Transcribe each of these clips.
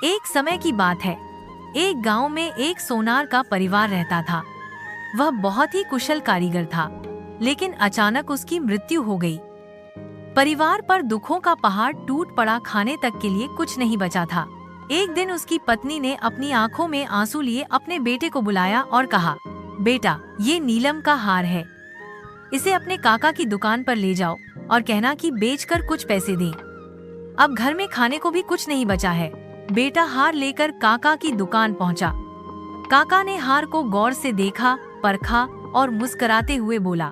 एक समय की बात है। एक गांव में एक सोनार का परिवार रहता था। वह बहुत ही कुशल कारीगर था, लेकिन अचानक उसकी मृत्यु हो गई। परिवार पर दुखों का पहाड़ टूट पड़ा, खाने तक के लिए कुछ नहीं बचा था। एक दिन उसकी पत्नी ने अपनी आंखों में आंसू लिए अपने बेटे को बुलाया और कहा, बेटा, ये नीलम का हार है। इसे अपने काका की दुकान पर ले जाओ और कहना कि बेचकर कुछ पैसे दें। अब घर में खाने को भी कुछ नहीं बचा है। बेटा हार लेकर काका की दुकान पहुंचा। काका ने हार को गौर से देखा, परखा और मुस्कुराते हुए बोला,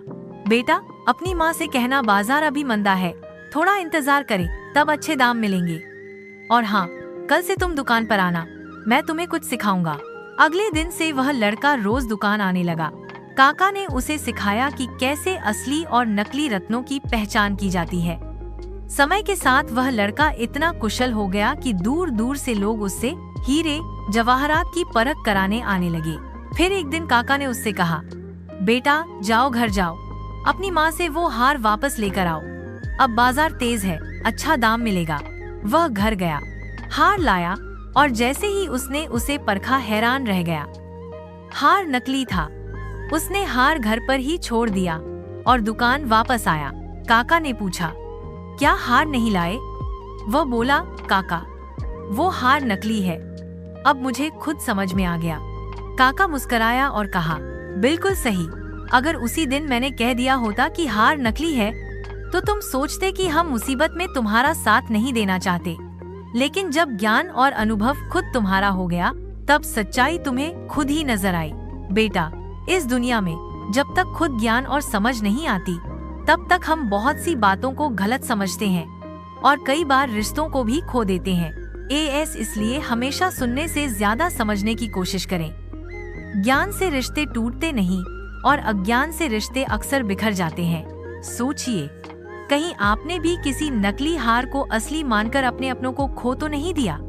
बेटा, अपनी माँ से कहना बाजार अभी मंदा है, थोड़ा इंतजार करें, तब अच्छे दाम मिलेंगे। और हाँ, कल से तुम दुकान पर आना, मैं तुम्हें कुछ सिखाऊंगा। अगले दिन से वह लड़का रोज दुकान आने लगा। काका ने उसे सिखाया कि कैसे असली और नकली रत्नों की पहचान की जाती है। समय के साथ वह लड़का इतना कुशल हो गया कि दूर दूर से लोग उससे हीरे जवाहरात की परख कराने आने लगे। फिर एक दिन काका ने उससे कहा, बेटा, जाओ घर जाओ, अपनी माँ से वो हार वापस लेकर आओ। अब बाजार तेज है, अच्छा दाम मिलेगा। वह घर गया, हार लाया और जैसे ही उसने उसे परखा, हैरान रह गया। हार नकली था। उसने हार घर पर ही छोड़ दिया और दुकान वापस आया। काका ने पूछा, क्या हार नहीं लाए? वह बोला, काका, वो हार नकली है। अब मुझे खुद समझ में आ गया। काका मुस्कुराया और कहा, बिल्कुल सही। अगर उसी दिन मैंने कह दिया होता कि हार नकली है, तो तुम सोचते कि हम मुसीबत में तुम्हारा साथ नहीं देना चाहते। लेकिन जब ज्ञान और अनुभव खुद तुम्हारा हो गया, तब सच्चाई तुम्हें खुद ही नजर आई। बेटा, इस दुनिया में जब तक खुद ज्ञान और समझ नहीं आती, तब तक हम बहुत सी बातों को गलत समझते हैं और कई बार रिश्तों को भी खो देते हैं। इसलिए हमेशा सुनने से ज्यादा समझने की कोशिश करें। ज्ञान से रिश्ते टूटते नहीं और अज्ञान से रिश्ते अक्सर बिखर जाते हैं। सोचिए, कहीं आपने भी किसी नकली हार को असली मानकर अपने अपनों को खो तो नहीं दिया?